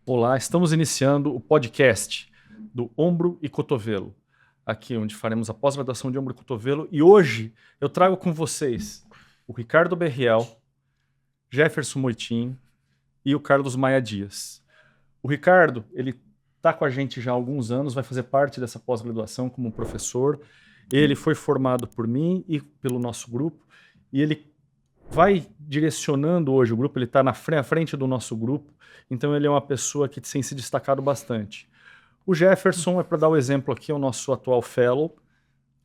Olá, estamos iniciando o podcast do Ombro e Cotovelo, aqui onde faremos a pós-graduação de Ombro e Cotovelo. E hoje eu trago com vocês o Ricardo Berriel, Jefferson Moitim e o Carlos Maia Dias. O Ricardo, ele está com a gente já há alguns anos, vai fazer parte dessa pós-graduação como professor. Ele foi formado por mim e pelo nosso grupo, e ele vai direcionando hoje o grupo, ele está na frente do nosso grupo, então ele é uma pessoa que tem se destacado bastante. O Jefferson, é para dar o exemplo aqui, é o nosso atual fellow,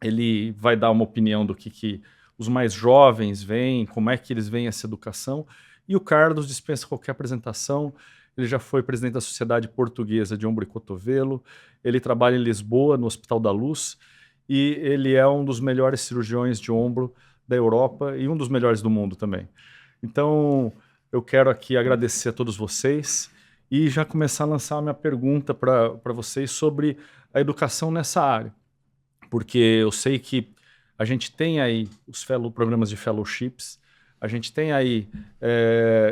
ele vai dar uma opinião do que os mais jovens veem, como é que eles veem essa educação, e o Carlos dispensa qualquer apresentação, ele já foi presidente da Sociedade Portuguesa de Ombro e Cotovelo, ele trabalha em Lisboa, no Hospital da Luz, e ele é um dos melhores cirurgiões de ombro da Europa e um dos melhores do mundo também. Então, eu quero aqui agradecer a todos vocês e já começar a lançar a minha pergunta para vocês sobre a educação nessa área, porque eu sei que a gente tem aí os programas de fellowships, a gente tem aí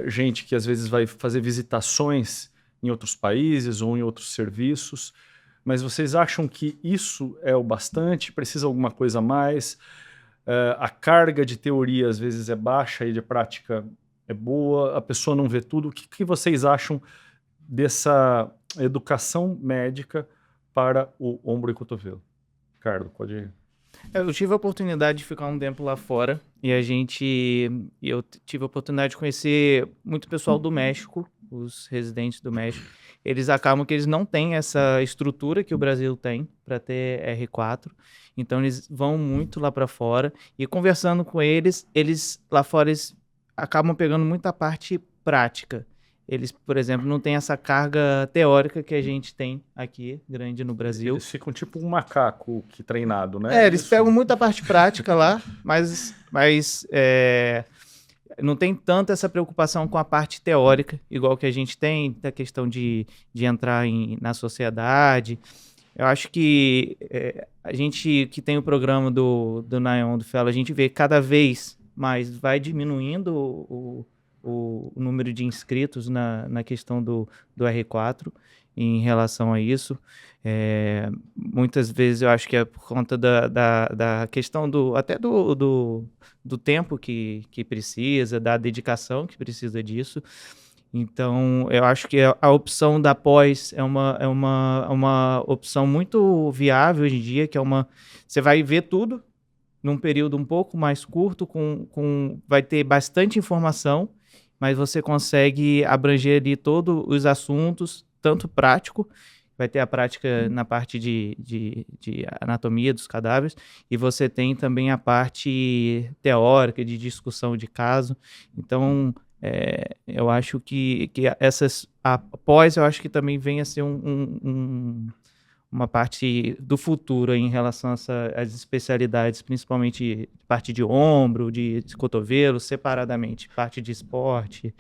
gente que às vezes vai fazer visitações em outros países ou em outros serviços, mas vocês acham que isso é o bastante? Precisa alguma coisa a mais? A carga de teoria às vezes é baixa e de prática é boa, a pessoa não vê tudo. O que vocês acham dessa educação médica para o ombro e cotovelo? Ricardo, pode ir. Eu tive a oportunidade de ficar um tempo lá fora e eu tive a oportunidade de conhecer muito pessoal do México, os residentes do México. Eles acabam que eles não têm essa estrutura que o Brasil tem para ter R4, então eles vão muito lá para fora e conversando com eles lá fora eles acabam pegando muita parte prática. Eles, por exemplo, não têm essa carga teórica que a gente tem aqui, grande no Brasil. Eles ficam tipo um macaco que treinado, né? Eles pegam muita parte prática lá, mas não tem tanta essa preocupação com a parte teórica, igual que a gente tem, da questão de entrar na sociedade. Eu acho que a gente que tem o programa do Nayon, do Fellow, a gente vê cada vez mais vai diminuindo o número de inscritos na questão do R4 em relação a isso. Muitas vezes eu acho que é por conta da questão do tempo que precisa, da dedicação que precisa disso. Então, eu acho que a opção da pós é uma opção muito viável hoje em dia, você vai ver tudo num período um pouco mais curto, vai ter bastante informação, mas você consegue abranger ali todos os assuntos, tanto prático, vai ter a prática na parte de anatomia dos cadáveres, e você tem também a parte teórica, de discussão de caso. Então, eu acho que após, eu acho que também vem a ser uma parte do futuro em relação às especialidades, principalmente parte de ombro, de cotovelo, separadamente, parte de esporte.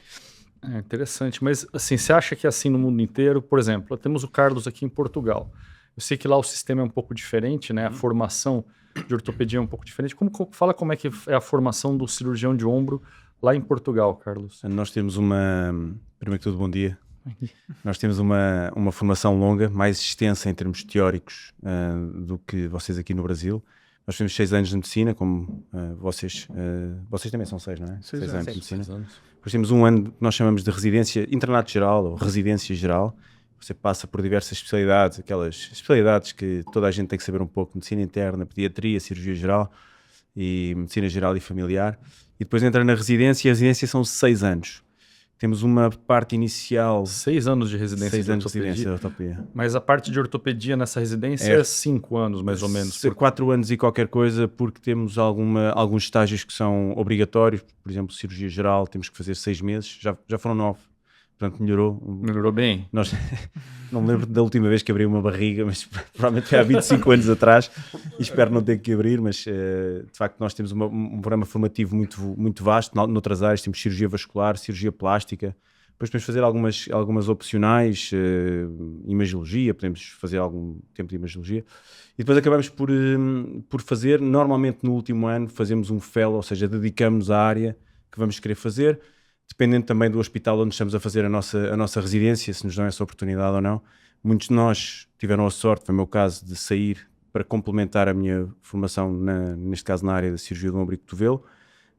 É interessante, mas assim, você acha que é assim no mundo inteiro? Por exemplo, temos o Carlos aqui em Portugal. Eu sei que lá o sistema é um pouco diferente, né? A formação de ortopedia é um pouco diferente. Fala como é que é a formação do cirurgião de ombro lá em Portugal, Carlos? Nós temos primeiro que tudo, bom dia. Nós temos uma formação longa, mais extensa em termos teóricos do que vocês aqui no Brasil. Nós temos 6 anos de medicina, como vocês também são 6, não é? 6 anos de medicina. 6 anos. Depois temos um ano que nós chamamos de residência, internato geral ou residência geral. Você passa por diversas especialidades, aquelas especialidades que toda a gente tem que saber um pouco: medicina interna, pediatria, cirurgia geral e medicina geral e familiar. E depois entra na residência, e a residência são 6 anos. Temos uma parte inicial... 6 anos de residência 6 de anos ortopedia. De residência de ortopedia. Mas a parte de ortopedia nessa residência é 5 anos, mais ou menos. 4 anos e qualquer coisa, porque temos alguns estágios que são obrigatórios. Por exemplo, cirurgia geral, temos que fazer 6 meses. Já foram 9. Portanto, melhorou. Melhorou bem. Não me lembro da última vez que abri uma barriga, mas provavelmente foi há 25 anos atrás, e espero não ter que abrir, mas de facto nós temos um programa formativo muito vasto. Noutras áreas temos cirurgia vascular, cirurgia plástica, depois podemos fazer algumas opcionais, imagiologia, podemos fazer algum tempo de imagiologia, e depois acabamos por fazer, normalmente no último ano, fazemos um fellow, ou seja, dedicamos à área que vamos querer fazer. dependendo também do hospital onde estamos a fazer a nossa residência, se nos dão essa oportunidade ou não. Muitos de nós tiveram a sorte, foi o meu caso, de sair para complementar a minha formação, neste caso na área da cirurgia do ombro e cotovelo,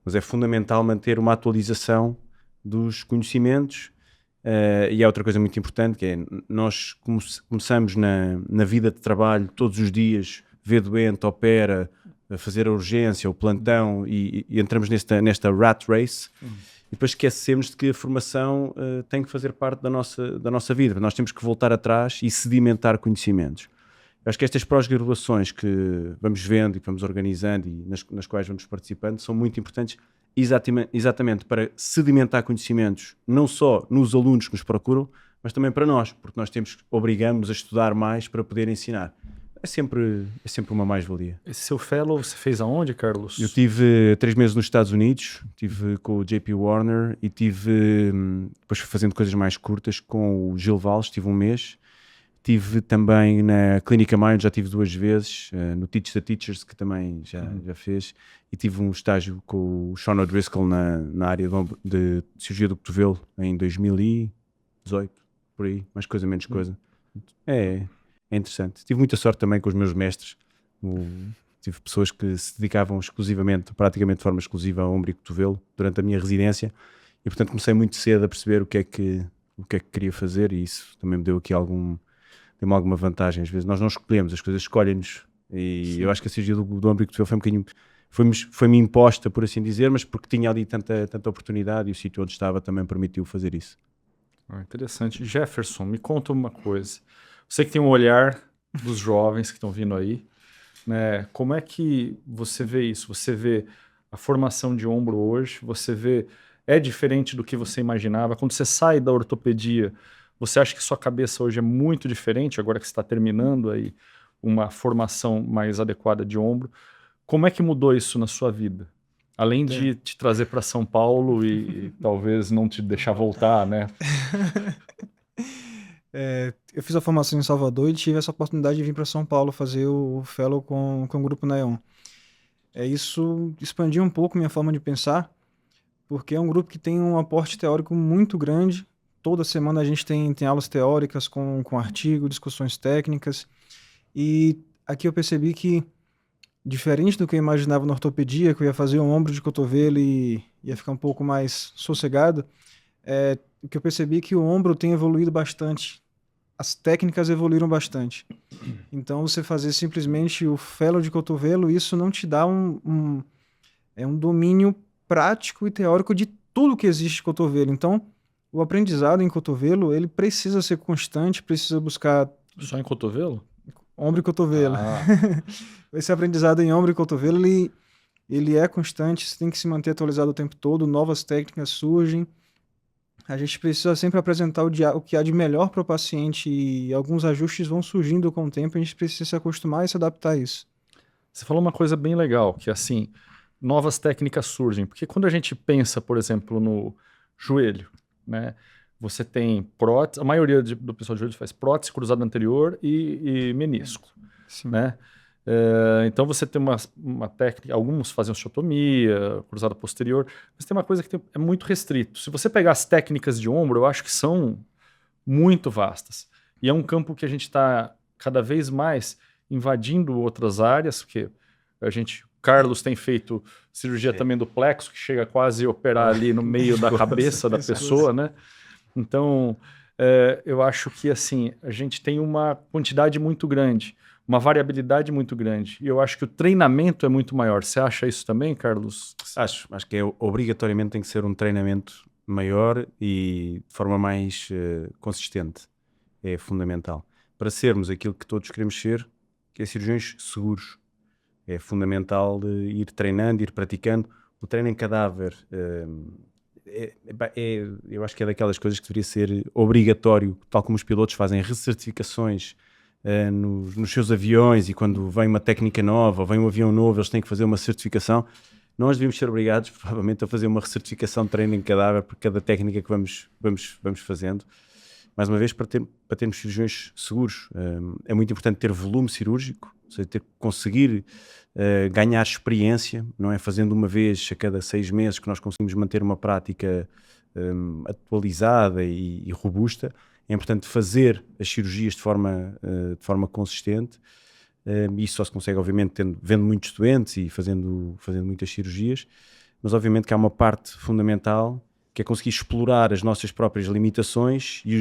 mas é fundamental manter uma atualização dos conhecimentos. E há outra coisa muito importante, que é nós começamos na vida de trabalho todos os dias, vê doente, opera, a fazer a urgência, o plantão, e entramos nesta rat race, e depois esquecemos de que a formação tem que fazer parte da nossa vida. Nós temos que voltar atrás e sedimentar conhecimentos. Eu acho que estas pós-graduações que vamos vendo e que vamos organizando e nas quais vamos participando são muito importantes exatamente para sedimentar conhecimentos, não só nos alunos que nos procuram, mas também para nós, porque nós obrigamos a estudar mais para poder ensinar. É sempre uma mais-valia. Esse seu fellow você fez aonde, Carlos? Eu tive 3 meses nos Estados Unidos, tive com o JP Warner e depois fui fazendo coisas mais curtas com o Gil Valles, tive 1 mês. Tive também na Clínica Mayo, já tive 2 vezes, no Teach the Teachers, que também já fez, e tive um estágio com o Sean O'Driscoll na área de cirurgia do cotovelo em 2018, por aí, mais coisa, menos coisa. É interessante. Tive muita sorte também com os meus mestres. Tive pessoas que se dedicavam exclusivamente, praticamente de forma exclusiva, a ombro e cotovelo durante a minha residência, e portanto comecei muito cedo a perceber o que é que queria fazer, e isso também me deu aqui deu-me alguma vantagem. Às vezes nós não escolhemos, as coisas escolhem-nos, e sim, eu acho que a cirurgia do ombro e cotovelo foi um bocadinho, foi-me imposta, por assim dizer, mas porque tinha ali tanta oportunidade, e o sítio onde estava também permitiu fazer isso. Interessante. Jefferson, me conta uma coisa. Você que tem um olhar dos jovens que estão vindo aí, né? Como é que você vê isso? Você vê a formação de ombro hoje, é diferente do que você imaginava? Quando você sai da ortopedia, você acha que sua cabeça hoje é muito diferente, agora que você está terminando aí uma formação mais adequada de ombro? Como é que mudou isso na sua vida? Além de te trazer para São Paulo e talvez não te deixar voltar, né? Eu fiz a formação em Salvador e tive essa oportunidade de vir para São Paulo fazer o fellow com o Grupo Neon. Isso expandiu um pouco minha forma de pensar, porque é um grupo que tem um aporte teórico muito grande. Toda semana a gente tem aulas teóricas com artigo, discussões técnicas. E aqui eu percebi que, diferente do que eu imaginava na ortopedia, que eu ia fazer um ombro de cotovelo e ia ficar um pouco mais sossegado, o que eu percebi é que o ombro tem evoluído bastante. As técnicas evoluíram bastante. Então, você fazer simplesmente o fellow de cotovelo, isso não te dá um domínio prático e teórico de tudo que existe de cotovelo. Então, o aprendizado em cotovelo, ele precisa ser constante, precisa buscar... Só em cotovelo? Ombro e cotovelo. Esse aprendizado em ombro e cotovelo, ele é constante, você tem que se manter atualizado o tempo todo, novas técnicas surgem. A gente precisa sempre apresentar o que há de melhor para o paciente, e alguns ajustes vão surgindo com o tempo, a gente precisa se acostumar e se adaptar a isso. Você falou uma coisa bem legal, que assim, novas técnicas surgem. Porque quando a gente pensa, por exemplo, no joelho, né? Você tem prótese, a maioria do pessoal de joelho faz prótese, cruzado anterior e menisco, né? Então você tem uma técnica, alguns fazem osteotomia, cruzado posterior, mas tem uma coisa que é muito restrito. Se você pegar as técnicas de ombro, eu acho que são muito vastas. E é um campo que a gente está cada vez mais invadindo outras áreas, porque Carlos tem feito cirurgia também do plexo, que chega quase a operar ali no meio da cabeça da pessoa, né? Então, eu acho que assim, a gente tem uma quantidade muito grande, uma variabilidade muito grande. E eu acho que o treinamento é muito maior. Você acha isso também, Carlos? Acho que obrigatoriamente tem que ser um treinamento maior e de forma mais consistente. É fundamental. Para sermos aquilo que todos queremos ser, que é cirurgiões seguros. É fundamental ir treinando, ir praticando. O treino em cadáver eu acho que é daquelas coisas que deveria ser obrigatório, tal como os pilotos fazem recertificações nos seus aviões, e quando vem uma técnica nova ou vem um avião novo, eles têm que fazer uma certificação. Nós devíamos ser obrigados, provavelmente, a fazer uma recertificação de treino em cadáver por cada técnica que vamos fazendo. Mais uma vez, para termos cirurgiões seguros. É muito importante ter volume cirúrgico, ou seja, conseguir ganhar experiência. Não é fazendo uma vez a cada 6 meses que nós conseguimos manter uma prática atualizada e robusta, é importante fazer as cirurgias de forma consistente. Isso só se consegue, obviamente, vendo muitos doentes e fazendo muitas cirurgias, mas obviamente que há uma parte fundamental que é conseguir explorar as nossas próprias limitações e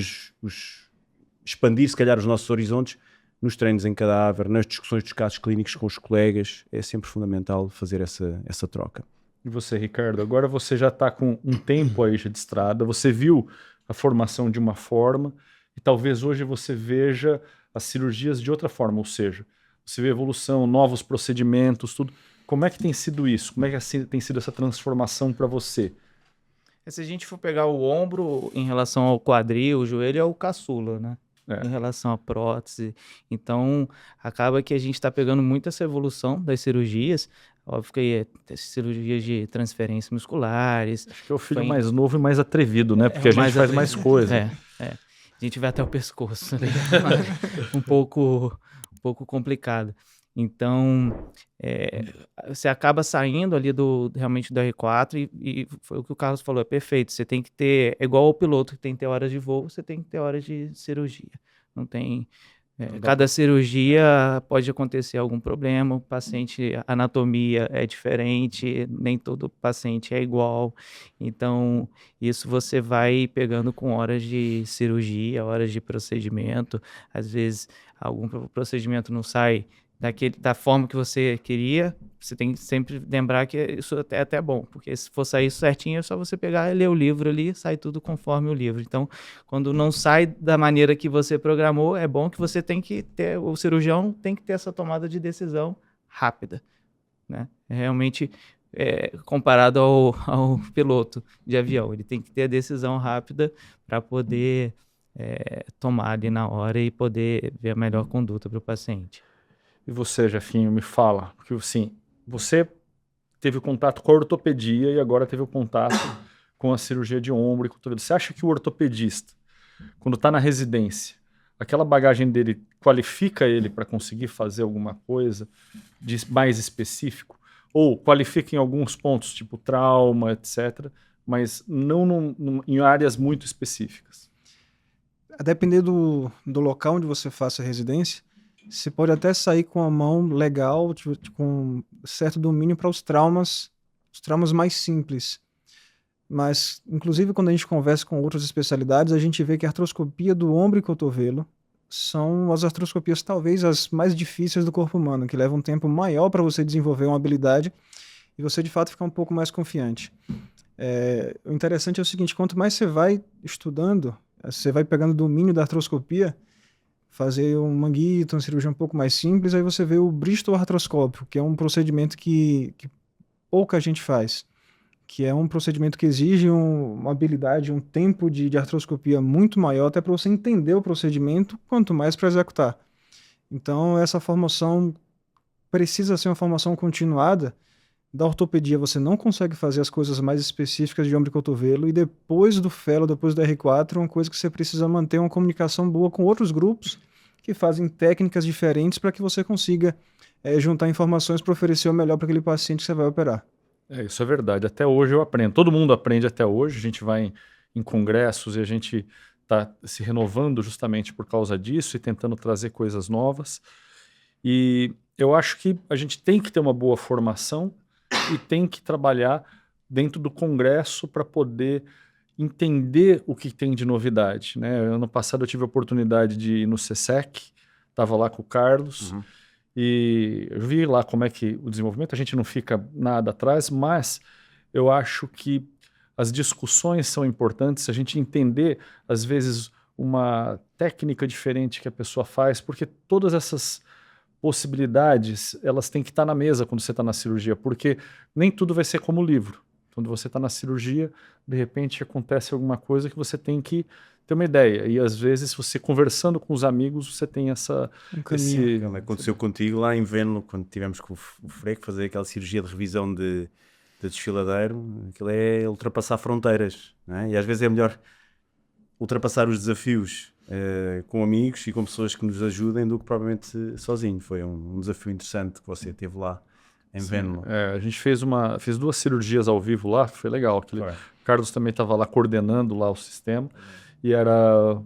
expandir, se calhar, os nossos horizontes nos treinos em cadáver, nas discussões dos casos clínicos com os colegas. É sempre fundamental fazer essa troca. E você, Ricardo, agora você já está com um tempo aí de estrada, você viu a formação de uma forma e talvez hoje você veja as cirurgias de outra forma, ou seja, você vê evolução, novos procedimentos, tudo. Como é que tem sido isso? Como é que tem sido essa transformação para você? Se a gente for pegar o ombro em relação ao quadril, o joelho é o caçula, né? Em relação à prótese. Então, acaba que a gente está pegando muito essa evolução das cirurgias. Óbvio que cirurgias de transferências musculares. Acho que é o filho mais novo e mais atrevido, né? Porque a gente faz mais coisa. A gente vai até o pescoço, né? um pouco complicado. Então, você acaba saindo ali realmente do R4 e foi o que o Carlos falou, é perfeito. Você tem que ter, é igual ao piloto que tem que ter horas de voo, você tem que ter horas de cirurgia. Não tem... cada cirurgia pode acontecer algum problema, o paciente, a anatomia é diferente, nem todo paciente é igual. Então, isso você vai pegando com horas de cirurgia, horas de procedimento. Às vezes, algum procedimento não sai da forma que você queria, você tem que sempre lembrar que isso é até bom, porque se for sair certinho é só você pegar e ler o livro ali, sai tudo conforme o livro. Então, quando não sai da maneira que você programou, é bom que você tem que ter, o cirurgião tem que ter essa tomada de decisão rápida, né? Realmente, comparado ao piloto de avião, ele tem que ter a decisão rápida para poder tomar ali na hora e poder ver a melhor conduta para o paciente. E você, Jefinho, me fala, porque assim, você teve contato com a ortopedia e agora teve o contato com a cirurgia de ombro e cotovelo. Você acha que o ortopedista, quando está na residência, aquela bagagem dele qualifica ele para conseguir fazer alguma coisa de mais específico? Ou qualifica em alguns pontos, tipo trauma, etc., mas não em áreas muito específicas? A depender do local onde você faça a residência, você pode até sair com a mão legal, com certo domínio para os traumas mais simples. Mas, inclusive, quando a gente conversa com outras especialidades, a gente vê que a artroscopia do ombro e cotovelo são as artroscopias talvez as mais difíceis do corpo humano, que levam um tempo maior para você desenvolver uma habilidade e você, de fato, ficar um pouco mais confiante. O interessante é o seguinte, quanto mais você vai estudando, você vai pegando domínio da artroscopia, fazer um manguito, uma cirurgia um pouco mais simples, aí você vê o Bristol artroscópio, que é um procedimento que pouca gente faz, que é um procedimento que exige uma habilidade, um tempo de artroscopia muito maior, até para você entender o procedimento, quanto mais para executar. Então, essa formação precisa ser uma formação continuada. Da ortopedia, você não consegue fazer as coisas mais específicas de ombro e cotovelo, e depois do fellow, depois do R4, uma coisa que você precisa manter uma comunicação boa com outros grupos que fazem técnicas diferentes para que você consiga juntar informações para oferecer o melhor para aquele paciente que você vai operar. Isso é verdade. Até hoje eu aprendo. Todo mundo aprende até hoje. A gente vai em congressos e a gente está se renovando justamente por causa disso e tentando trazer coisas novas. E eu acho que a gente tem que ter uma boa formação e tem que trabalhar dentro do congresso para poder entender o que tem de novidade, né? Ano passado eu tive a oportunidade de ir no CSEC, estava lá com o Carlos, e eu vi lá como é que o desenvolvimento, a gente não fica nada atrás, mas eu acho que as discussões são importantes, a gente entender, às vezes, uma técnica diferente que a pessoa faz, porque todas essas possibilidades, elas têm que estar na mesa quando você está na cirurgia, porque nem tudo vai ser como o livro. Quando você está na cirurgia, de repente acontece alguma coisa que você tem que ter uma ideia. E às vezes, você conversando com os amigos, você tem essa... Aconteceu contigo lá em Venlo, quando tivemos com o Freco fazer aquela cirurgia de revisão de desfiladeiro. Aquilo é ultrapassar fronteiras, não é? E às vezes é melhor ultrapassar os desafios com amigos e com pessoas que nos ajudem do que propriamente sozinho. Foi um desafio interessante que você teve lá Em Venlo. A gente fez 2 cirurgias ao vivo lá, foi legal. O Carlos também estava lá coordenando lá o sistema. E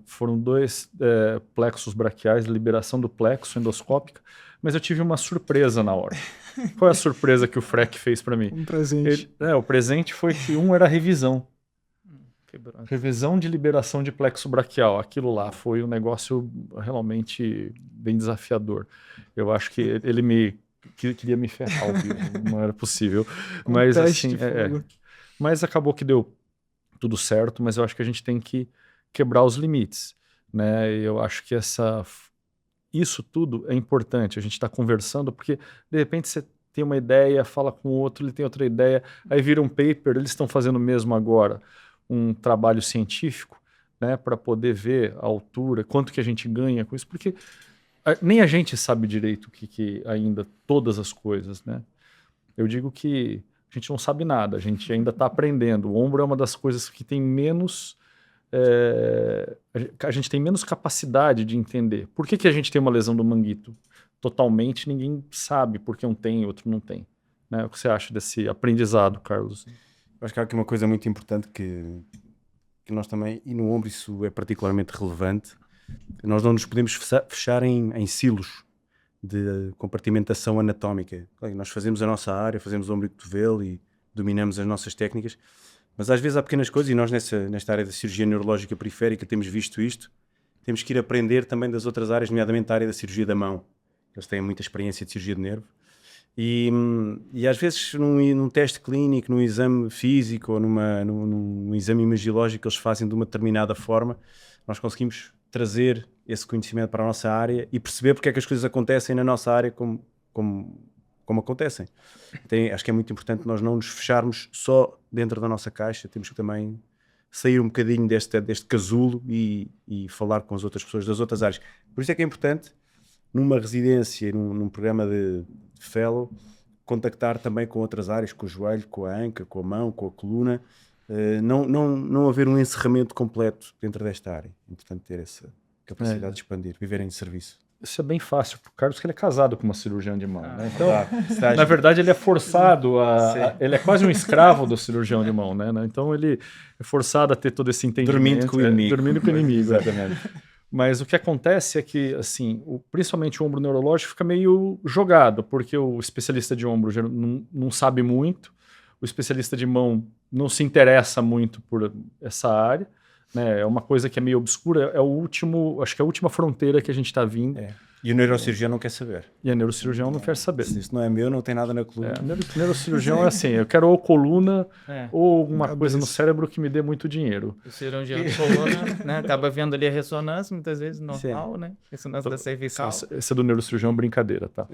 foram 2 plexos braquiais, liberação do plexo endoscópica. Mas eu tive uma surpresa na hora. Qual é a surpresa que o Freck fez para mim? Um presente. O presente foi que era revisão. Revisão de liberação de plexo braquial. Aquilo lá foi um negócio realmente bem desafiador. Eu acho que ele queria me ferrar ao vivo, não era possível. Mas assim, mas acabou que deu tudo certo, mas eu acho que a gente tem que quebrar os limites, né? Eu acho que isso tudo é importante. A gente está conversando porque de repente você tem uma ideia, fala com o outro, ele tem outra ideia, aí vira um paper, eles estão fazendo mesmo agora um trabalho científico, né, para poder ver a altura, quanto que a gente ganha com isso, porque nem a gente sabe direito o que ainda, todas as coisas, né? Eu digo que a gente não sabe nada, a gente ainda está aprendendo. O ombro é uma das coisas que tem menos... a gente tem menos capacidade de entender. Por que a gente tem uma lesão do manguito? Totalmente ninguém sabe porque um tem e outro não tem. Né? O que você acha desse aprendizado, Carlos? Eu acho que há aqui uma coisa muito importante que nós também, e no ombro isso é particularmente relevante, nós não nos podemos fechar em silos de compartimentação anatómica. Nós fazemos a nossa área, fazemos ombro e cotovelo e dominamos as nossas técnicas, mas às vezes há pequenas coisas, e nós nesta área da cirurgia neurológica periférica temos visto isto, temos que ir aprender também das outras áreas, nomeadamente a área da cirurgia da mão. Eles têm muita experiência de cirurgia de nervo. E às vezes num teste clínico, num exame físico ou num exame imagológico que eles fazem de uma determinada forma, nós conseguimos trazer esse conhecimento para a nossa área e perceber porque é que as coisas acontecem na nossa área como acontecem. Acho que é muito importante nós não nos fecharmos só dentro da nossa caixa, temos que também sair um bocadinho deste casulo e falar com as outras pessoas das outras áreas. Por isso é que é importante, numa residência, num programa de fellow, contactar também com outras áreas, com o joelho, com a anca, com a mão, com a coluna, não haver um encerramento completo dentro desta área. É importante ter essa capacidade de expandir, viver em serviço. Isso é bem fácil para o Carlos, porque ele é casado com uma cirurgiã de mão. Né? Então, na verdade, ele é forçado ele é quase um escravo do cirurgião de mão. Né? Então, ele é forçado a ter todo esse entendimento. Dormindo com o inimigo. Dormindo com o inimigo, exatamente. Mas o que acontece é que, assim, principalmente o ombro neurológico fica meio jogado, porque o especialista de ombro não sabe muito, o especialista de mão não se interessa muito por essa área, né? É uma coisa que é meio obscura, acho que é a última fronteira que a gente está vindo. E o neurocirurgião não quer saber. E a neurocirurgião não quer saber. Se isso não é meu, não tem nada na coluna. O neurocirurgião é assim, eu quero ou coluna ou alguma coisa no cérebro que me dê muito dinheiro. O cirurgião de coluna, né, acaba vendo ali a ressonância, muitas vezes normal, né? Ressonância da cervical. Esse é do neurocirurgião brincadeira, tá?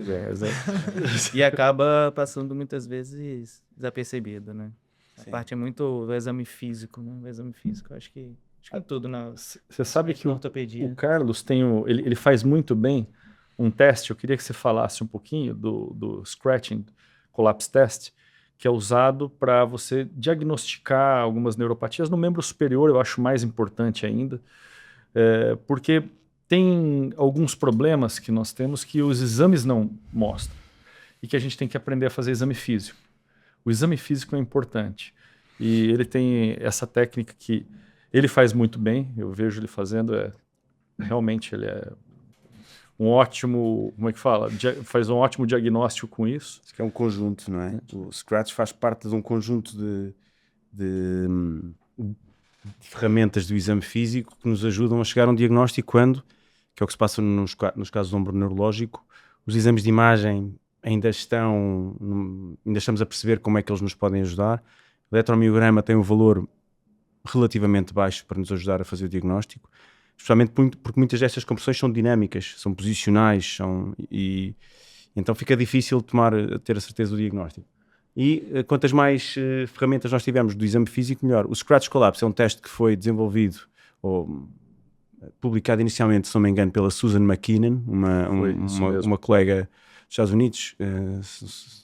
E acaba passando muitas vezes desapercebido, né? A parte é muito do exame físico, né? O exame físico, acho que tudo na... Você sabe que ortopedia. O Carlos ele faz muito bem um teste, eu queria que você falasse um pouquinho do Scratching Collapse Test, que é usado para você diagnosticar algumas neuropatias no membro superior, eu acho mais importante ainda, porque tem alguns problemas que nós temos que os exames não mostram e que a gente tem que aprender a fazer exame físico. O exame físico é importante e ele tem essa técnica que ele faz muito bem, eu vejo ele fazendo, realmente ele é um ótimo, como é que fala? Faz um ótimo diagnóstico com isso. Isso que é um conjunto, não é? O Scratch faz parte de um conjunto de ferramentas do exame físico que nos ajudam a chegar a um diagnóstico que é o que se passa nos casos do ombro neurológico, os exames de imagem ainda estamos a perceber como é que eles nos podem ajudar. O eletromiograma tem um valor relativamente baixo para nos ajudar a fazer o diagnóstico, especialmente porque muitas destas compressões são dinâmicas, são posicionais, e então fica difícil ter a certeza do diagnóstico. E quantas mais ferramentas nós tivermos do exame físico, melhor. O Scratch Collapse é um teste que foi desenvolvido ou publicado inicialmente, se não me engano, pela Susan McKinnon, uma colega dos Estados Unidos,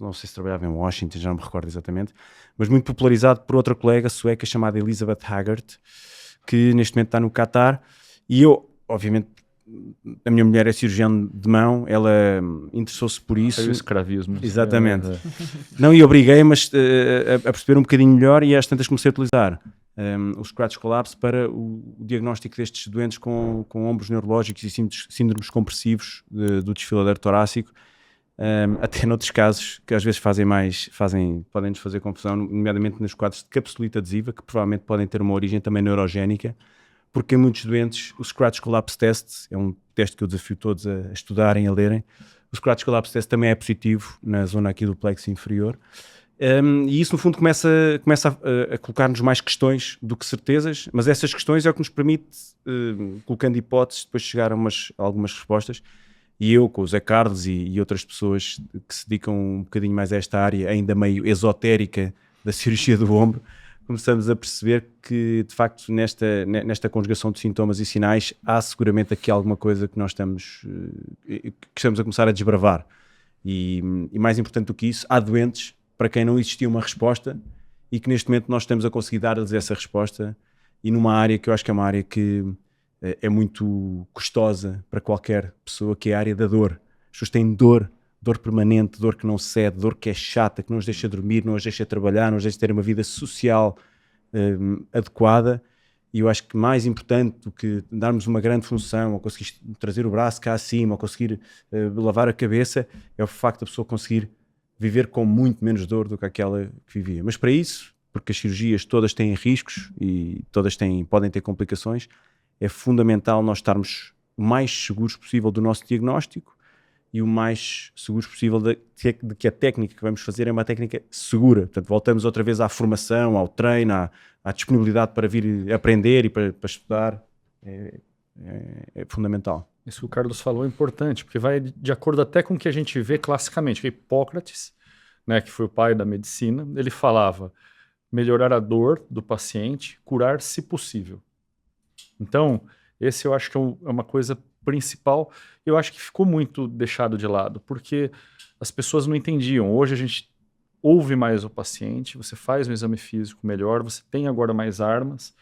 não sei se trabalhava em Washington, já não me recordo exatamente, mas muito popularizado por outra colega sueca chamada Elizabeth Haggart, que neste momento está no Qatar, e eu, obviamente, a minha mulher é cirurgiã de mão, ela interessou-se por isso. Foi o escravismo. Exatamente. Não, e obriguei, mas a perceber um bocadinho melhor, e às tantas comecei a utilizar o Scratch Collapse para o diagnóstico destes doentes com ombros neurológicos e síndromes compressivos do desfiladeiro torácico, até noutros casos que às vezes podem-nos fazer confusão, nomeadamente nos quadros de capsulite adesiva, que provavelmente podem ter uma origem também neurogénica, porque em muitos doentes o Scratch Collapse Test é um teste que eu desafio todos a estudarem, a lerem. O Scratch Collapse Test também é positivo na zona aqui do plexo inferior. E isso no fundo começa a colocar-nos mais questões do que certezas, mas essas questões é o que nos permite, colocando hipóteses, depois chegar a algumas respostas. E eu, com o Zé Carlos e outras pessoas que se dedicam um bocadinho mais a esta área ainda meio esotérica da cirurgia do ombro, começamos a perceber que, de facto, nesta conjugação de sintomas e sinais, há seguramente aqui alguma coisa que nós estamos a começar a desbravar. E mais importante do que isso, há doentes para quem não existia uma resposta e que neste momento nós estamos a conseguir dar-lhes essa resposta, e numa área que eu acho que é uma área que é muito custosa para qualquer pessoa, que é a área da dor. As pessoas têm dor permanente, dor que não cede, dor que é chata, que não os deixa dormir, não os deixa trabalhar, não os deixa ter uma vida social adequada. E eu acho que mais importante do que darmos uma grande função, ou conseguir trazer o braço cá acima, ou conseguir lavar a cabeça, é o facto da pessoa conseguir viver com muito menos dor do que aquela que vivia. Mas para isso, porque as cirurgias todas têm riscos e todas podem ter complicações, é fundamental nós estarmos o mais seguros possível do nosso diagnóstico e o mais seguros possível de que a técnica que vamos fazer é uma técnica segura. Portanto, voltamos outra vez à formação, ao treino, à disponibilidade para vir aprender e para estudar. É fundamental. Isso que o Carlos falou é importante, porque vai de acordo até com o que a gente vê classicamente. Que Hipócrates, né, que foi o pai da medicina, ele falava melhorar a dor do paciente, curar se possível. Então, esse eu acho que é uma coisa principal. Eu acho que ficou muito deixado de lado, porque as pessoas não entendiam. Hoje a gente ouve mais o paciente, você faz um exame físico melhor, você tem agora mais armas,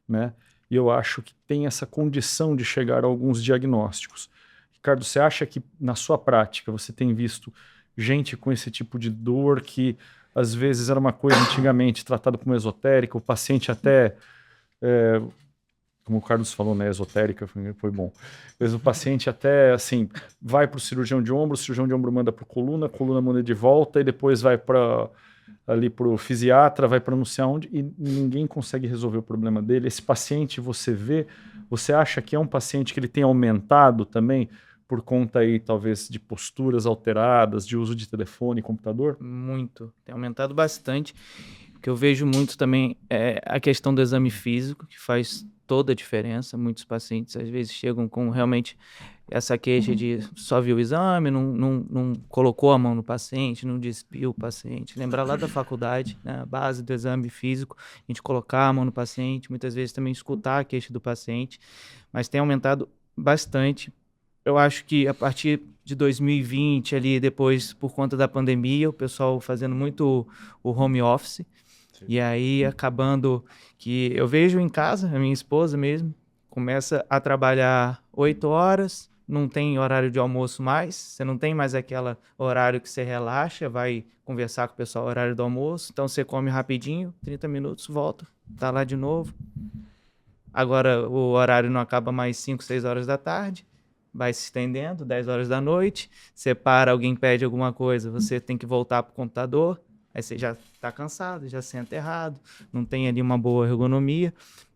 né? E eu acho que tem essa condição de chegar a alguns diagnósticos. Ricardo, você acha que na sua prática você tem visto gente com esse tipo de dor que às vezes era uma coisa antigamente tratada como esotérica, o paciente até... como o Carlos falou, né, esotérica, foi bom. Mas o paciente até, assim, vai para o cirurgião de ombro manda para a coluna manda de volta, e depois vai ali para o fisiatra, vai para não sei aonde, e ninguém consegue resolver o problema dele. Esse paciente, você acha que é um paciente que ele tem aumentado também, por conta aí, talvez, de posturas alteradas, de uso de telefone e computador? Muito, tem aumentado bastante. O que eu vejo muito também é a questão do exame físico, que faz toda a diferença. Muitos pacientes às vezes chegam com realmente essa queixa de só viu o exame, não colocou a mão no paciente, não despiu o paciente. Lembrar lá da faculdade, né, a base do exame físico, a gente colocar a mão no paciente, muitas vezes também escutar a queixa do paciente, mas tem aumentado bastante. Eu acho que a partir de 2020, ali depois, por conta da pandemia, o pessoal fazendo muito o home office. E aí, acabando que eu vejo em casa, a minha esposa mesmo, começa a trabalhar 8 horas, não tem horário de almoço mais, você não tem mais aquele horário que você relaxa, vai conversar com o pessoal no horário do almoço, então você come rapidinho, 30 minutos, volta, tá lá de novo. Agora o horário não acaba mais 5, 6 horas da tarde, vai se estendendo, 10 horas da noite, você para, alguém pede alguma coisa, você tem que voltar pro computador, aí você já está cansado, já senta errado, não tem ali uma boa ergonomia.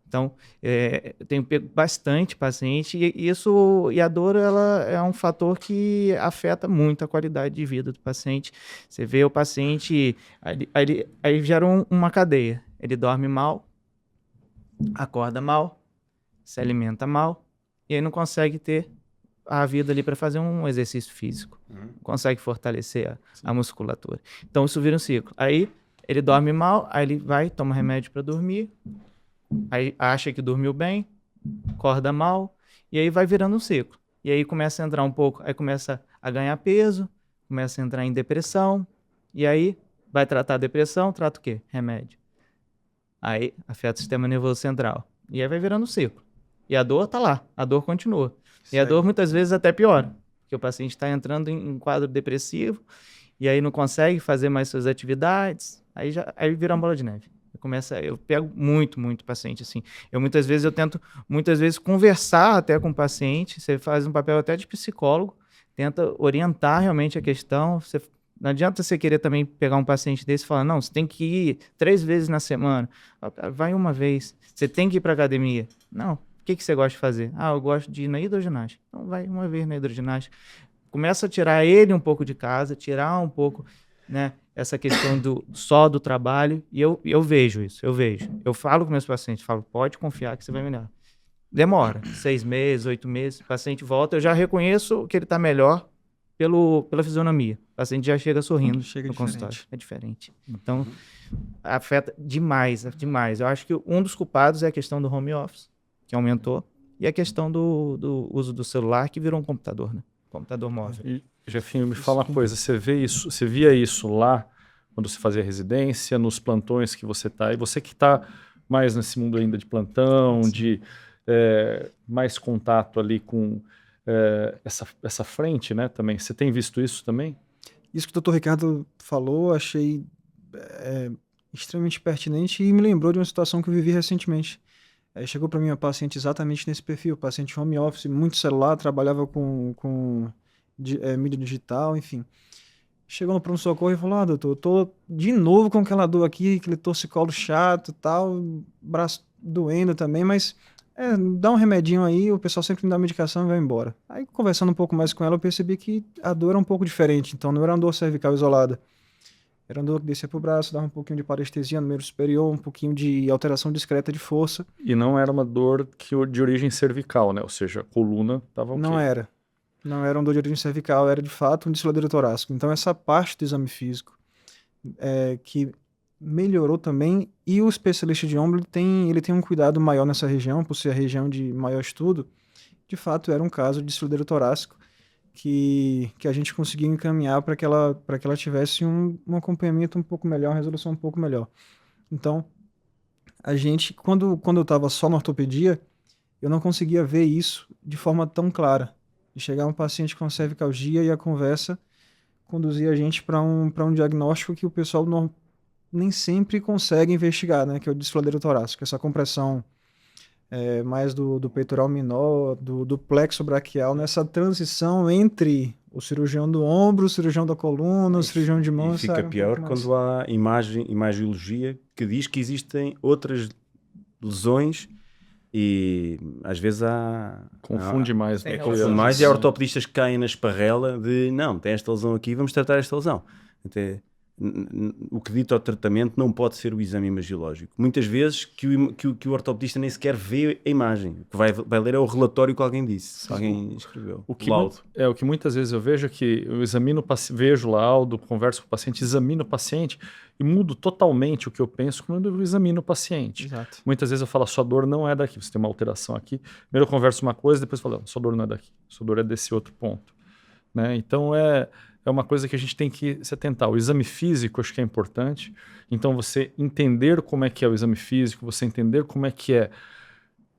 Então, eu tenho pego bastante paciente e a dor ela é um fator que afeta muito a qualidade de vida do paciente. Você vê o paciente, aí gera uma cadeia. Ele dorme mal, acorda mal, se alimenta mal e aí não consegue ter a vida ali para fazer um exercício físico. Consegue fortalecer a musculatura. Então, isso vira um ciclo. Aí, ele dorme mal, aí ele vai, toma remédio para dormir, aí acha que dormiu bem, acorda mal, e aí vai virando um ciclo. E aí começa a entrar um pouco, aí começa a ganhar peso, começa a entrar em depressão, e aí vai tratar a depressão, trata o quê? Remédio. Aí afeta o sistema nervoso central. E aí vai virando um ciclo. E a dor tá lá, a dor continua. E a dor muitas vezes até piora, porque o paciente está entrando em um quadro depressivo e aí não consegue fazer mais suas atividades, aí vira uma bola de neve. Eu pego muito paciente assim. Eu tento conversar até com o paciente, você faz um papel até de psicólogo, tenta orientar realmente a questão. Não adianta você querer também pegar um paciente desse e falar, não, você tem que ir 3 vezes na semana. Vai uma vez. Você tem que ir para academia. Não. O que você gosta de fazer? Eu gosto de ir na hidroginástica. Então vai uma vez na hidroginástica. Começa a tirar ele um pouco de casa, tirar um pouco, né, essa questão só do trabalho. E eu vejo isso, Eu falo com meus pacientes, pode confiar que você vai melhorar. Demora 6 meses, 8 meses, o paciente volta, eu já reconheço que ele está melhor pela fisionomia. O paciente já chega sorrindo no consultório. É diferente. Então, afeta demais. Eu acho que um dos culpados é a questão do home office, que aumentou, e a questão do uso do celular, que virou um computador, né? Computador móvel. E, Jefinho, me fala uma coisa, você via isso lá, quando você fazia residência, nos plantões que você está, e você que está mais nesse mundo ainda de plantão, de mais contato ali com essa frente, né, também. Você tem visto isso também? Isso que o Dr. Ricardo falou, achei extremamente pertinente e me lembrou de uma situação que eu vivi recentemente. Chegou para mim uma paciente exatamente nesse perfil, paciente home office, muito celular, trabalhava com mídia digital, enfim. Chegou no pronto-socorro e falou, doutor, eu tô de novo com aquela dor aqui, aquele torcicolo chato e tal, braço doendo também, mas dá um remedinho aí, o pessoal sempre me dá medicação e vai embora. Aí, conversando um pouco mais com ela, eu percebi que a dor era um pouco diferente, então não era uma dor cervical isolada. Era uma dor que descia pro braço, dava um pouquinho de parestesia no membro superior, um pouquinho de alteração discreta de força. E não era uma dor de origem cervical, né? Ou seja, a coluna estava ok. Não era uma dor de origem cervical, era de fato um desfiladeiro torácico. Então essa parte do exame físico que melhorou também, e o especialista de ombro ele tem um cuidado maior nessa região, por ser a região de maior estudo. De fato era um caso de desfiladeiro torácico que a gente conseguiu encaminhar para que ela tivesse um acompanhamento um pouco melhor, uma resolução um pouco melhor. Então, a gente, quando eu estava só na ortopedia, eu não conseguia ver isso de forma tão clara. De chegar um paciente com cervicalgia e a conversa conduzia a gente para um diagnóstico que o pessoal nem sempre consegue investigar, né? Que é o desfiladeiro torácico, essa compressão mais do peitoral menor, do plexo braquial, nessa transição entre o cirurgião do ombro, o cirurgião da coluna, o cirurgião de mão. E fica pior quando há imagiologia que diz que existem outras lesões e às vezes confunde mais. Confunde mais e há ortopedistas que caem na esparrela de não, tem esta lesão aqui, vamos tratar esta lesão. Até o que dita ao tratamento não pode ser o exame imagiológico. Muitas vezes que o ortopedista nem sequer vê a imagem. O que vai ler é o relatório que alguém disse, que alguém escreveu. O que muitas vezes eu vejo é que eu vejo o laudo, converso com o paciente, examino o paciente e mudo totalmente o que eu penso quando eu examino o paciente. Exato. Muitas vezes eu falo, sua dor não é daqui, você tem uma alteração aqui. Primeiro eu converso uma coisa, depois eu falo, sua dor não é daqui, sua dor é desse outro ponto. Né? Então é uma coisa que a gente tem que se atentar. O exame físico acho que é importante. Então você entender como é que é o exame físico, você entender como é que é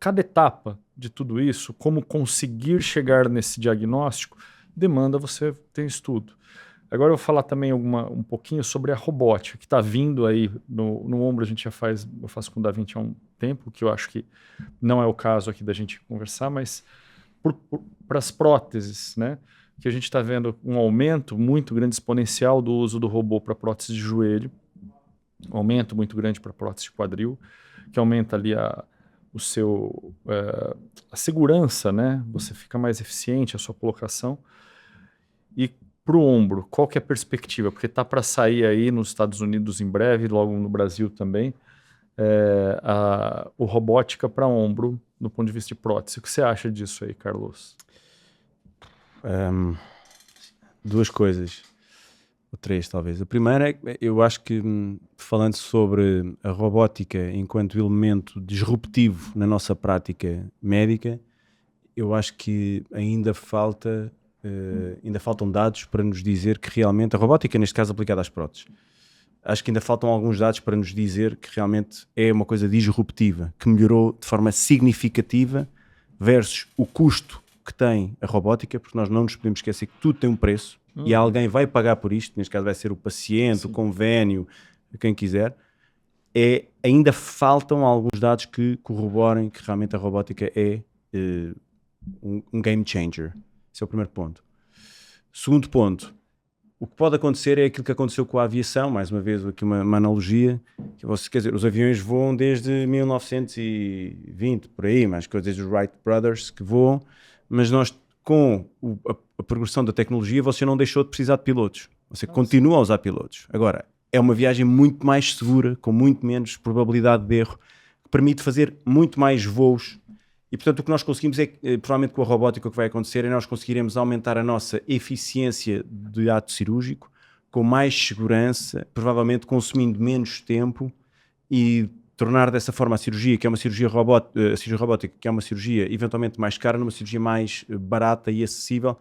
cada etapa de tudo isso, como conseguir chegar nesse diagnóstico, demanda você ter estudo. Agora eu vou falar também um pouquinho sobre a robótica, que está vindo aí no ombro. Eu faço com o Da Vinci há um tempo, que eu acho que não é o caso aqui da gente conversar, mas para as próteses, né? Que a gente está vendo um aumento muito grande, exponencial do uso do robô para prótese de joelho, um aumento muito grande para prótese de quadril, que aumenta ali a segurança, né? Você fica mais eficiente a sua colocação. E para o ombro, qual que é a perspectiva? Porque está para sair aí nos Estados Unidos em breve, logo no Brasil também, o robótica para ombro, do ponto de vista de prótese. O que você acha disso aí, Carlos? Duas coisas, ou três talvez. A primeira é, eu acho que falando sobre a robótica enquanto elemento disruptivo na nossa prática médica, eu acho que ainda faltam dados para nos dizer que realmente a robótica, neste caso aplicada às próteses, acho que ainda faltam alguns dados para nos dizer que realmente é uma coisa disruptiva, que melhorou de forma significativa versus o custo que tem a robótica, porque nós não nos podemos esquecer que tudo tem um preço e alguém vai pagar por isto, neste caso vai ser o paciente, o convênio, quem quiser, ainda faltam alguns dados que corroborem que realmente a robótica é um game changer. Esse é o primeiro ponto. Segundo ponto, o que pode acontecer é aquilo que aconteceu com a aviação, mais uma vez aqui uma analogia, que quer dizer, os aviões voam desde 1920, por aí, mais coisas dos Wright Brothers que voam, mas nós, com a progressão da tecnologia, você não deixou de precisar de pilotos, você continua a usar pilotos. Agora, é uma viagem muito mais segura, com muito menos probabilidade de erro, que permite fazer muito mais voos. E, portanto, o que nós conseguimos é, provavelmente com a robótica, o que vai acontecer é nós conseguiremos aumentar a nossa eficiência de ato cirúrgico com mais segurança, provavelmente consumindo menos tempo e tornar dessa forma a cirurgia, que é uma cirurgia robótica, que é uma cirurgia eventualmente mais cara, numa cirurgia mais barata e acessível,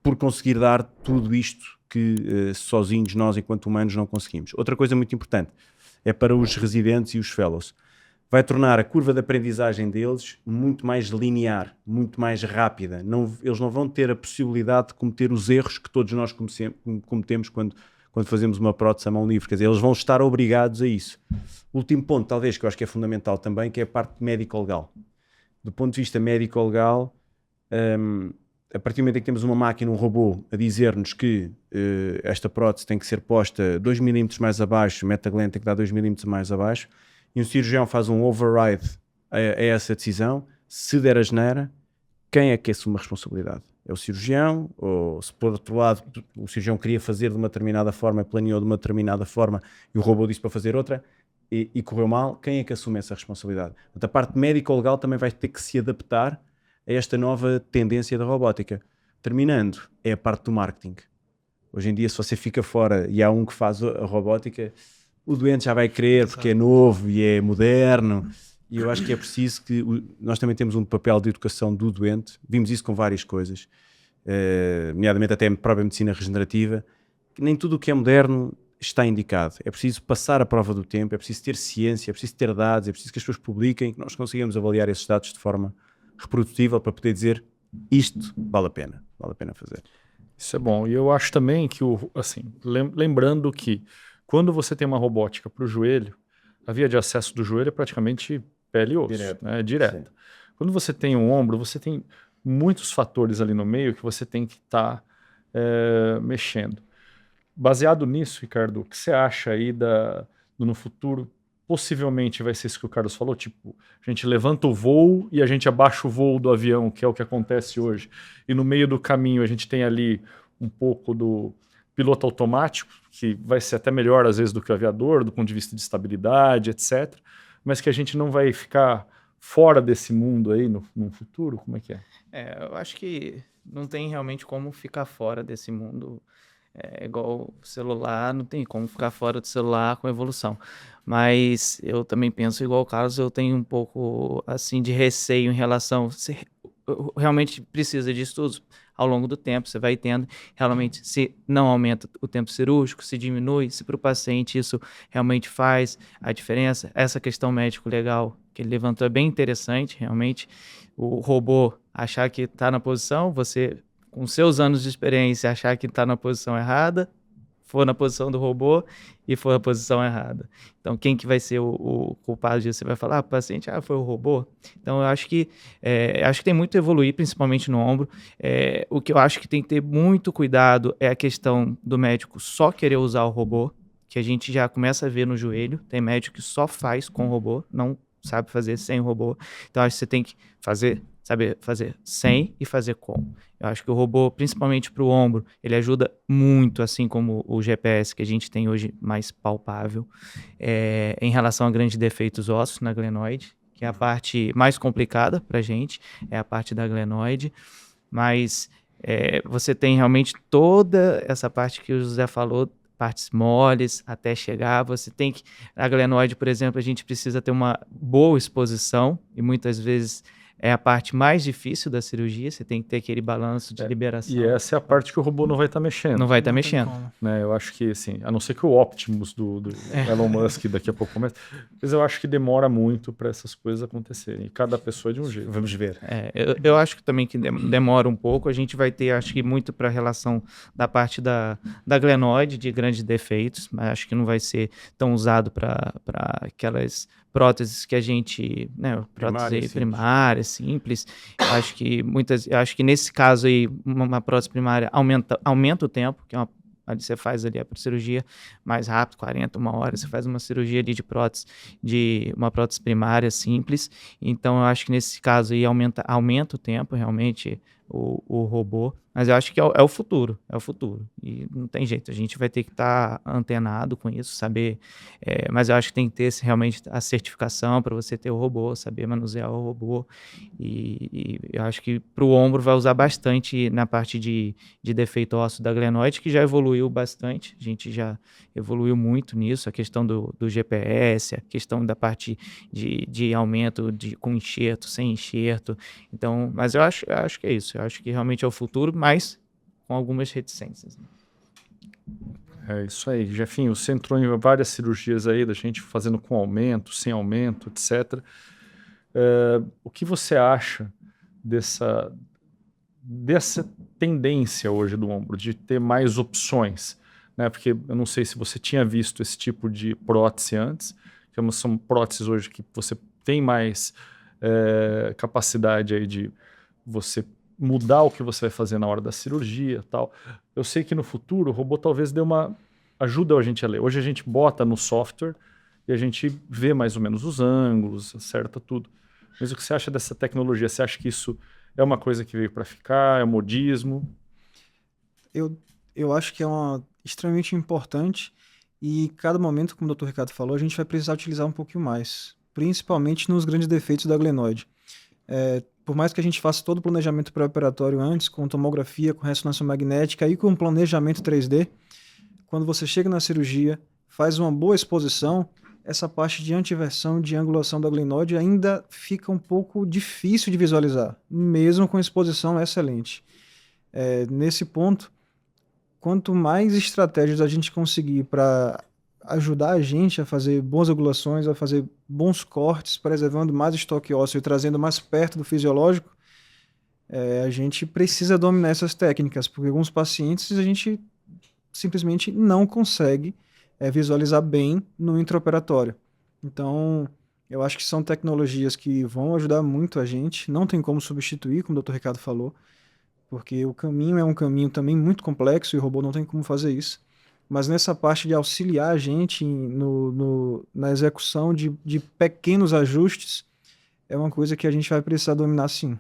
por conseguir dar tudo isto que sozinhos nós, enquanto humanos, não conseguimos. Outra coisa muito importante é para os residentes e os fellows. Vai tornar a curva de aprendizagem deles muito mais linear, muito mais rápida. Eles não vão ter a possibilidade de cometer os erros que todos nós cometemos quando fazemos uma prótese à mão livre. Quer dizer, eles vão estar obrigados a isso. Último ponto, talvez, que eu acho que é fundamental também, que é a parte médico-legal. Do ponto de vista médico-legal, a partir do momento em que temos uma máquina, um robô, a dizer-nos que esta prótese tem que ser posta 2 mm mais abaixo, o metaglente tem que dar 2 mm mais abaixo, e um cirurgião faz um override a essa decisão, se der a geneira, quem é que assume a responsabilidade? É o cirurgião? Ou se por outro lado o cirurgião queria fazer de uma determinada forma, planeou de uma determinada forma e o robô disse para fazer outra e correu mal, quem é que assume essa responsabilidade? Portanto, a parte médico-legal também vai ter que se adaptar a esta nova tendência da robótica. Terminando, é a parte do marketing. Hoje em dia, se você fica fora e há um que faz a robótica, o doente já vai querer porque é novo e é moderno, e eu acho que é preciso que nós também temos um papel de educação do doente. Vimos isso com várias coisas, nomeadamente até a própria medicina regenerativa, que nem tudo o que é moderno está indicado. É preciso passar a prova do tempo, é preciso ter ciência, é preciso ter dados, é preciso que as pessoas publiquem, que nós consigamos avaliar esses dados de forma reprodutível para poder dizer isto vale a pena fazer. Isso é bom. E eu acho também que, lembrando que quando você tem uma robótica para o joelho, a via de acesso do joelho é praticamente pele e osso, direta. Quando você tem um ombro, você tem muitos fatores ali no meio que você tem que estar mexendo. Baseado nisso, Ricardo, o que você acha aí no futuro? Possivelmente vai ser isso que o Carlos falou, tipo, a gente levanta o voo e a gente abaixa o voo do avião, que é o que acontece hoje. E no meio do caminho a gente tem ali um pouco do piloto automático, que vai ser até melhor às vezes do que o aviador, do ponto de vista de estabilidade, etc. Mas que a gente não vai ficar fora desse mundo aí no futuro? Como é que é? Eu acho que não tem realmente como ficar fora desse mundo. É igual o celular, não tem como ficar fora do celular com a evolução. Mas eu também penso igual o Carlos, eu tenho um pouco assim de receio em relação... Se realmente precisa de estudos ao longo do tempo, você vai tendo, realmente se não aumenta o tempo cirúrgico, se diminui, se para o paciente isso realmente faz a diferença. Essa questão médico-legal que ele levantou é bem interessante, realmente. O robô achar que está na posição, você... com seus anos de experiência, achar que está na posição errada, for na posição do robô e for na posição errada. Então, quem que vai ser o culpado disso? Você vai falar, o paciente, foi o robô? Então, eu acho que tem muito a evoluir, principalmente no ombro. O que eu acho que tem que ter muito cuidado é a questão do médico só querer usar o robô, que a gente já começa a ver no joelho. Tem médico que só faz com robô, não sabe fazer sem o robô. Então, acho que você tem que saber fazer sem e fazer com. Eu acho que o robô, principalmente para o ombro, ele ajuda muito, assim como o GPS que a gente tem hoje mais palpável, em relação a grandes defeitos ósseos na glenoide, que é a parte mais complicada para a gente, é a parte da glenoide, mas você tem realmente toda essa parte que o José falou, partes moles até chegar, você tem que... A glenoide, por exemplo, a gente precisa ter uma boa exposição e muitas vezes é a parte mais difícil da cirurgia, você tem que ter aquele balanço de liberação. E essa é a parte que o robô não vai estar mexendo. Não vai estar Não tem mexendo. como. Né? Eu acho que, assim, a não ser que o Optimus do Elon Musk daqui a pouco comece, mas eu acho que demora muito para essas coisas acontecerem. E cada pessoa é de um jeito. Vamos ver. Eu acho que também que demora um pouco. A gente vai ter, acho que muito para a relação da parte da glenoide, de grandes defeitos, mas acho que não vai ser tão usado para aquelas próteses que a gente, né, prótese primária, simples. Acho que nesse caso aí, uma prótese primária aumenta o tempo, que é ali você faz ali a cirurgia mais rápido, 40, uma hora, você faz uma cirurgia ali de uma prótese primária simples. Então, eu acho que nesse caso aí aumenta o tempo, realmente, o robô. Mas eu acho que é o futuro, E não tem jeito, a gente vai ter que estar antenado com isso, saber. Mas eu acho que tem que ter realmente a certificação para você ter o robô, saber manusear o robô. E eu acho que para o ombro vai usar bastante na parte de defeito ósseo da glenoide, que já evoluiu bastante. A gente já evoluiu muito nisso, a questão do GPS, a questão da parte de aumento com enxerto, sem enxerto. Então, mas eu acho que é isso. Eu acho que realmente é o futuro, mas com algumas reticências. É isso aí, Jefinho. Você entrou em várias cirurgias aí, da gente fazendo com aumento, sem aumento, etc. O que você acha dessa tendência hoje do ombro, de ter mais opções? Né? Porque eu não sei se você tinha visto esse tipo de prótese antes, que são próteses hoje que você tem mais capacidade aí de você mudar o que você vai fazer na hora da cirurgia, tal. Eu sei que no futuro o robô talvez ajuda a gente a ler. Hoje a gente bota no software e a gente vê mais ou menos os ângulos, acerta tudo. Mas o que você acha dessa tecnologia? Você acha que isso é uma coisa que veio para ficar? É um modismo? Eu acho que é extremamente importante e cada momento, como o Dr. Ricardo falou, a gente vai precisar utilizar um pouquinho mais, principalmente nos grandes defeitos da glenoide. Por mais que a gente faça todo o planejamento pré-operatório antes, com tomografia, com ressonância magnética e com planejamento 3D, quando você chega na cirurgia, faz uma boa exposição, essa parte de antiversão, de angulação da glenoide ainda fica um pouco difícil de visualizar, mesmo com exposição excelente. Nesse ponto, quanto mais estratégias a gente conseguir para ajudar a gente a fazer boas angulações, a fazer bons cortes, preservando mais estoque ósseo e trazendo mais perto do fisiológico, a gente precisa dominar essas técnicas, porque alguns pacientes a gente simplesmente não consegue visualizar bem no intraoperatório. Então, eu acho que são tecnologias que vão ajudar muito a gente, não tem como substituir, como o Dr. Ricardo falou, porque o caminho é um caminho também muito complexo e o robô não tem como fazer isso. Mas nessa parte de auxiliar a gente na execução de pequenos ajustes, é uma coisa que a gente vai precisar dominar sim.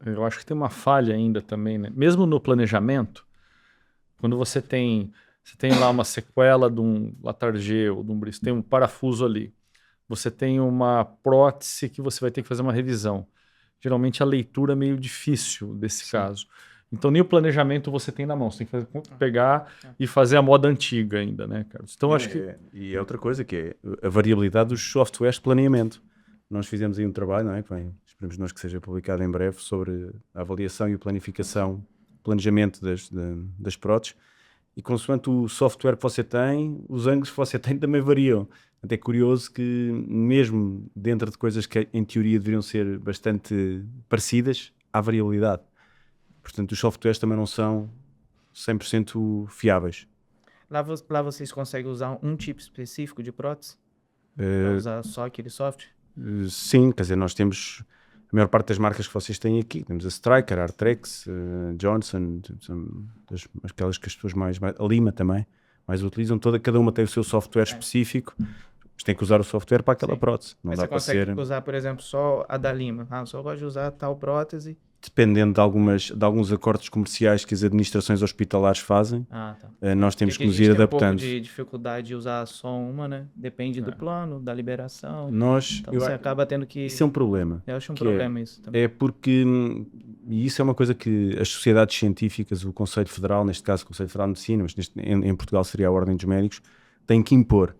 Eu acho que tem uma falha ainda também, né? Mesmo no planejamento, quando você tem lá uma sequela de um Latarjet ou de um Brice, tem um parafuso ali, você tem uma prótese que você vai ter que fazer uma revisão. Geralmente a leitura é meio difícil desse caso. Então, nem o planejamento você tem na mão. Você tem que pegar e fazer a moda antiga ainda, né, Carlos? Então, acho que... E é outra coisa, que é a variabilidade dos softwares de planeamento. Nós fizemos aí um trabalho, não é? Esperemos nós que seja publicado em breve, sobre a avaliação e a planificação, planejamento das próteses. E consoante o software que você tem, os ângulos que você tem também variam. Até é curioso que, mesmo dentro de coisas que em teoria deveriam ser bastante parecidas, há variabilidade. Portanto, os softwares também não são 100% fiáveis. Lá vocês conseguem usar um tipo específico de prótese? Usar só aquele software? Sim, quer dizer, nós temos a maior parte das marcas que vocês têm aqui. Temos a Stryker, a Artrex, Johnson, são aquelas que as pessoas mais... A Lima também, mais utilizam. Cada uma tem o seu software específico. Mas tem que usar o software para aquela prótese. Não Mas dá você para consegue usar, por exemplo, só a da Lima. Só gosto de usar tal prótese. Dependendo de alguns acordos comerciais que as administrações hospitalares fazem, nós temos que nos ir adaptando. Tem um pouco de dificuldade de usar só uma, né? Depende do plano, da liberação. Então você acaba tendo que... Isso é um problema. Eu acho um problema isso também. É porque, e isso é uma coisa que as sociedades científicas, o Conselho Federal, neste caso o Conselho Federal de Medicina, mas em Portugal seria a Ordem dos Médicos, tem que impor.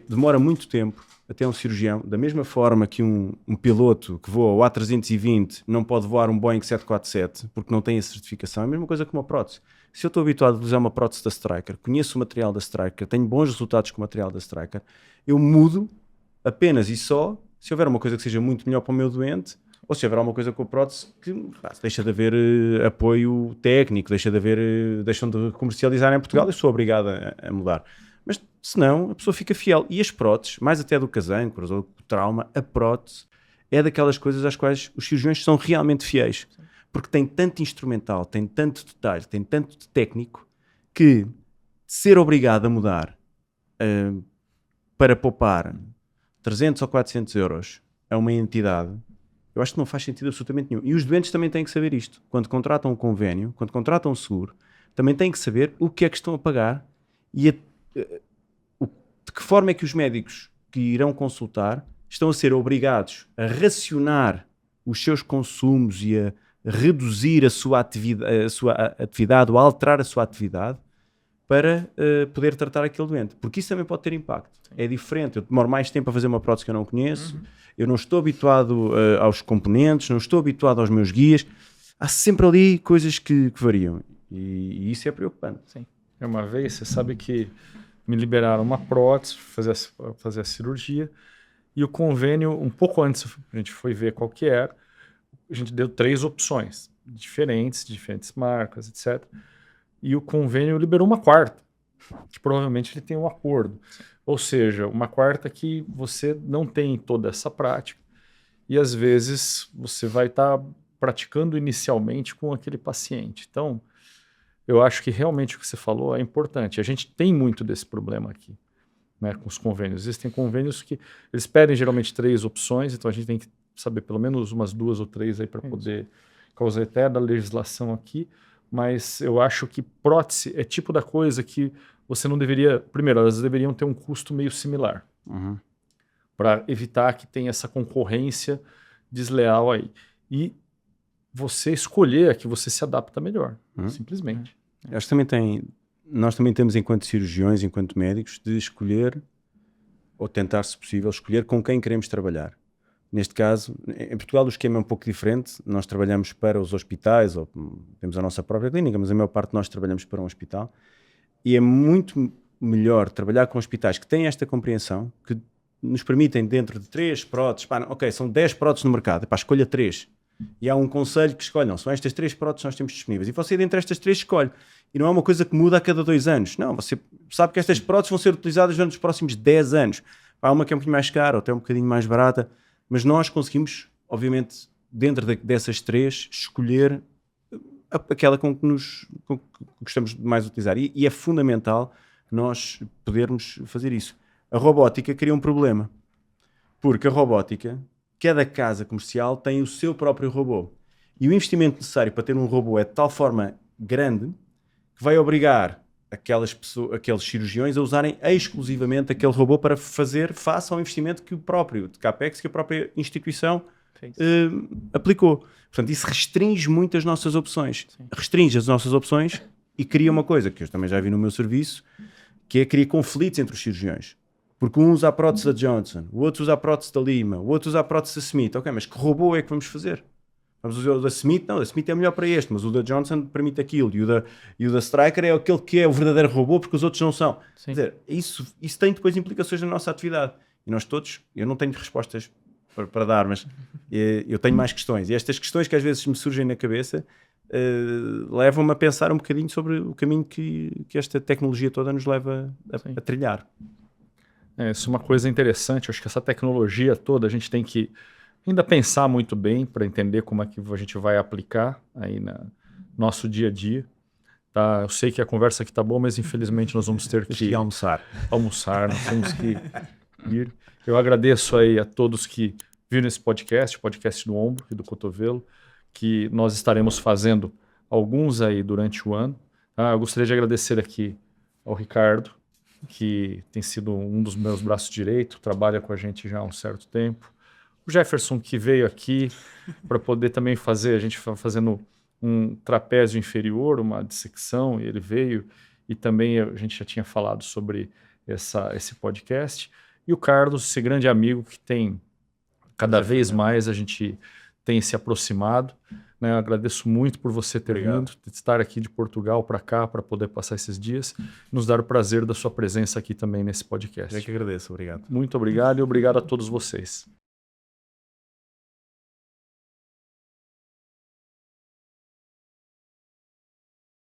demora muito tempo até um cirurgião, da mesma forma que um piloto que voa o A320 não pode voar um Boeing 747 porque não tem a certificação, é a mesma coisa que uma prótese. Se eu estou habituado a utilizar uma prótese da Stryker, conheço o material da Stryker, tenho bons resultados com o material da Stryker, eu mudo apenas e só se houver uma coisa que seja muito melhor para o meu doente, ou se houver alguma coisa com a prótese que deixa de haver apoio técnico, deixam de comercializar em Portugal, eu sou obrigado a mudar. Mas se não, a pessoa fica fiel. E as próteses, mais até do que as âncoras ou do trauma, a prótese é daquelas coisas às quais os cirurgiões são realmente fiéis. Porque tem tanto instrumental, tem tanto detalhe, tem tanto de técnico, que ser obrigado a mudar para poupar 300 ou 400 euros a uma entidade, eu acho que não faz sentido absolutamente nenhum. E os doentes também têm que saber isto. Quando contratam um convênio, quando contratam um seguro, também têm que saber o que é que estão a pagar e de que forma é que os médicos que irão consultar estão a ser obrigados a racionar os seus consumos e a reduzir a sua atividade ou a alterar a sua atividade para poder tratar aquele doente. Porque isso também pode ter impacto. É diferente. Eu demoro mais tempo a fazer uma prótese que eu não conheço, eu não estou habituado aos componentes, não estou habituado aos meus guias. Há sempre ali coisas que variam. E isso é preocupante. Sim. Uma vez, você sabe que me liberaram uma prótese, fazer a cirurgia, e o convênio, um pouco antes, a gente foi ver qual que era, a gente deu 3 opções, diferentes marcas, etc. E o convênio liberou uma quarta, que provavelmente ele tem um acordo. Ou seja, uma quarta que você não tem toda essa prática, e às vezes você vai estar praticando inicialmente com aquele paciente. Então, eu acho que realmente o que você falou é importante. A gente tem muito desse problema aqui, né, com os convênios. Existem convênios que eles pedem geralmente 3 opções, então a gente tem que saber pelo menos umas 2 ou 3 aí para poder causar até da legislação aqui. Mas eu acho que prótese é tipo da coisa que você não deveria... Primeiro, elas deveriam ter um custo meio similar, para evitar que tenha essa concorrência desleal aí. E você escolher a que você se adapta melhor, simplesmente. Acho que nós também temos, enquanto cirurgiões, enquanto médicos, de escolher, ou tentar, se possível, escolher com quem queremos trabalhar. Neste caso, em Portugal o esquema é um pouco diferente. Nós trabalhamos para os hospitais, ou temos a nossa própria clínica, mas a maior parte de nós trabalhamos para um hospital. E é muito melhor trabalhar com hospitais que têm esta compreensão, que nos permitem, dentro de 3 próteses, ok, são 10 próteses no mercado, escolha 3. E há um conselho que escolhe, não, são estas 3 próteses que nós temos disponíveis. E você, dentre estas 3, escolhe. E não é uma coisa que muda a cada 2 anos. Não, você sabe que estas próteses vão ser utilizadas durante os próximos 10 anos. Há uma que é um bocadinho mais cara, ou até um bocadinho mais barata, mas nós conseguimos, obviamente, dentro dessas 3, escolher aquela com que gostamos de mais utilizar. E é fundamental nós podermos fazer isso. A robótica cria um problema, porque a robótica, cada casa comercial tem o seu próprio robô. E o investimento necessário para ter um robô é de tal forma grande que vai obrigar aqueles cirurgiões a usarem exclusivamente aquele robô para fazer face ao investimento que o próprio de CAPEX, que a própria instituição aplicou. Portanto, isso restringe muito as nossas opções. Sim. Restringe as nossas opções e cria uma coisa que eu também já vi no meu serviço, que é criar conflitos entre os cirurgiões. Porque um usa a prótese da Johnson, o outro usa a prótese da Lima, o outro usa a prótese da Smith. Ok, mas que robô é que vamos fazer? Vamos usar o da Smith? Não, o da Smith é melhor para este, mas o da Johnson permite aquilo. E o da Stryker é aquele que é o verdadeiro robô, porque os outros não são. Sim. Quer dizer, isso tem depois implicações na nossa atividade. E nós todos, eu não tenho respostas para dar, mas eu tenho mais questões. E estas questões que às vezes me surgem na cabeça levam-me a pensar um bocadinho sobre o caminho que esta tecnologia toda nos leva a trilhar. Isso é uma coisa interessante. Eu acho que essa tecnologia toda a gente tem que ainda pensar muito bem para entender como é que a gente vai aplicar aí no nosso dia a dia. Tá? Eu sei que a conversa aqui tá boa, mas infelizmente nós vamos ter que almoçar. Nós temos que ir. Eu agradeço aí a todos que viram esse podcast, o podcast do Ombro e do Cotovelo, que nós estaremos fazendo alguns aí durante o ano. Eu gostaria de agradecer aqui ao Ricardo, que tem sido um dos meus braços direitos, trabalha com a gente já há um certo tempo. O Jefferson, que veio aqui para poder também fazer, a gente fazendo um trapézio inferior, uma dissecção, e ele veio, e também a gente já tinha falado sobre esse podcast. E o Carlos, esse grande amigo que tem cada vez mais a gente tem se aproximado. Né? Eu agradeço muito por você ter vindo, de estar aqui de Portugal para cá, para poder passar esses dias, nos dar o prazer da sua presença aqui também nesse podcast. Eu que agradeço, obrigado. Muito obrigado e obrigado a todos vocês.